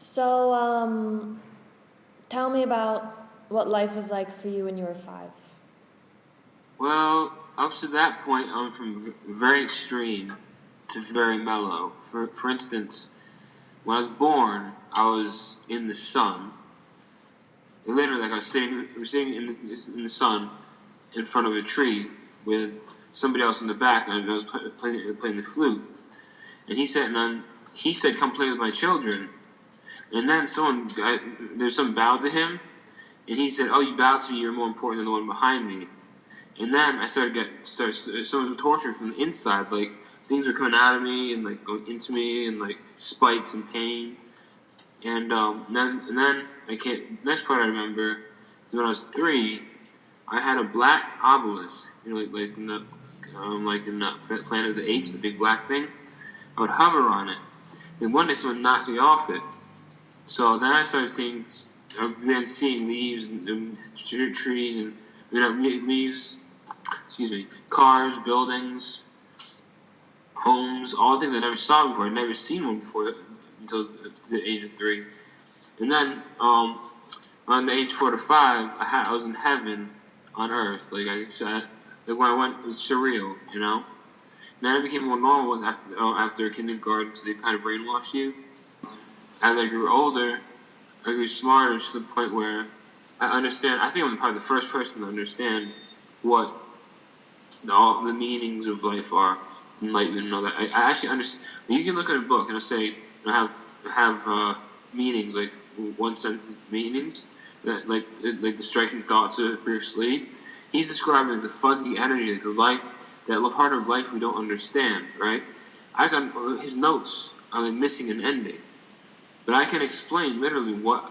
So, tell me about what life was like for you when you were 5. Well, up to that point, I went from very extreme to very mellow. For instance, when I was born, I was in the sun. Literally, like I was sitting in the sun in front of a tree with somebody else in the back, and I was playing the flute. And he said, "Come play with my children." And then there's some bowed to him, and he said, "Oh, you bowed to me. You're more important than the one behind me." And then I started some torture from the inside, like things were coming out of me and like going into me, and like spikes and pain. And then I came. Next part I remember is when I was 3. I had a black obelisk, like in the Planet of the Apes, the big black thing. I would hover on it. Then one day someone knocked me off it. So then I began seeing leaves and trees and leaves. Excuse me, cars, buildings, homes, all things I never saw before. I'd never seen one before until the age of 3. And then, on the age 4 to 5, I was in heaven on earth. Like I said, like when I went, it was surreal, And then I became more normal after kindergarten, because they kind of brainwashed you. As I grew older, I grew smarter to the point where I understand. I think I'm probably the first person to understand what all the meanings of life are, enlightenment and all that. I actually understand. You can look at a book and it'll say, have meanings, like one sentence meanings, that like the striking thoughts of Bruce Lee. He's describing the fuzzy energy, like the life, that part of life we don't understand, right? I got his notes are like missing an ending, but I can explain literally what.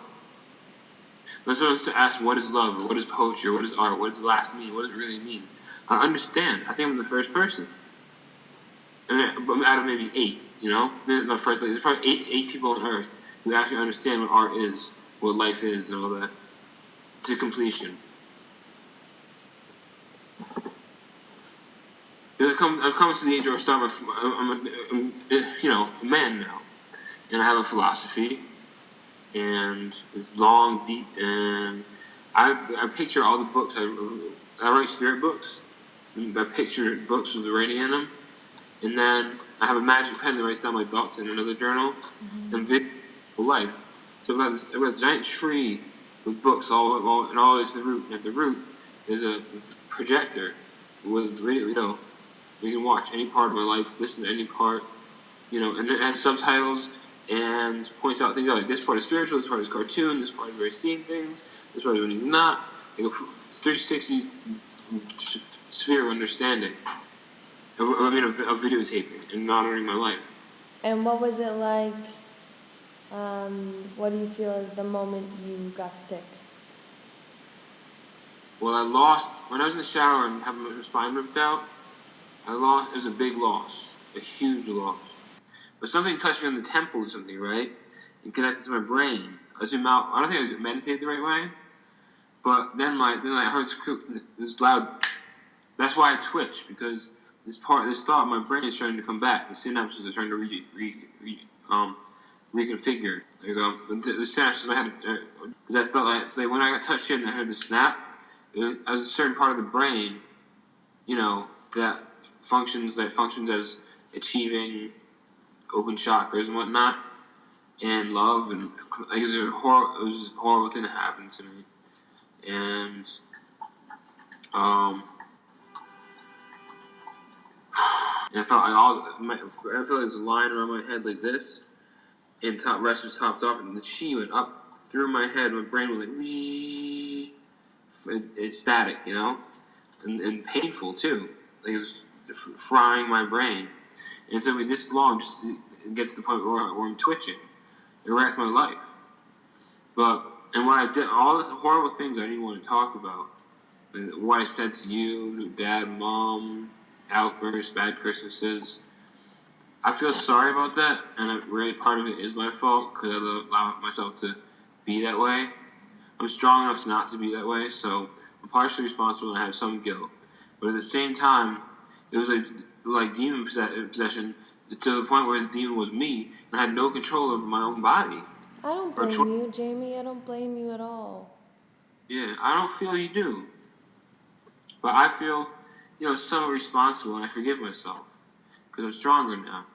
When someone asks, what is love, or what is poetry, or what is art, what does last mean, what does it really mean? I understand. I think I'm the first person. Out of maybe 8, there's probably eight people on Earth who actually understand what art is, what life is, and all that, to completion. I'm coming to the age where I'm a man now, and I have a philosophy, and it's long, deep, and I picture all the books. I write spirit books. I picture books with the writing in them. And then I have a magic pen that writes down my thoughts in another journal, and video life. So I've got a giant tree with books all the way to the root. And at the root is a projector with video. You can watch any part of my life, listen to any part, and it has subtitles and points out things like this part is spiritual, this part is cartoon, this part is where he's seeing things, this part is when he's not. Like a 360 sphere of understanding. Of videotaping and monitoring my life. And what was it like? What do you feel is the moment you got sick? Well, when I was in the shower and having my spine ripped out, it was a big loss, a huge loss. But something touched me on the temple or something, right? And connected to my brain. I zoom out. I don't think I meditated the right way, but then I heard this loud. That's why I twitch, because this thought in my brain is trying to come back. The synapses are trying to reconfigure. The synapses in my head, because I thought that when I got touched here and I heard the snap, it was a certain part of the brain, that functions as achieving open chakras and whatnot, and love, and like it was a horrible thing that happened to me, and and I felt like I felt like there was a line around my head like this, and rest was topped off, and the chi went up through my head. My brain was like, it's static, and painful too. Like it was frying my brain. And it took me this long just to get to the point where I'm twitching. It wrecked my life. And when I did all the horrible things I didn't want to talk about, what I said to you, Dad, Mom, outbursts, bad Christmases, I feel sorry about that, and really part of it is my fault, because I allow myself to be that way. I'm strong enough not to be that way, so I'm partially responsible and I have some guilt. But at the same time, it was like demon possession, to the point where the demon was me, and I had no control over my own body. I don't Or blame you, Jamie. I don't blame you at all. yeah, I don't feel you do. But I feel, somewhat responsible and I forgive myself. Because I'm stronger now.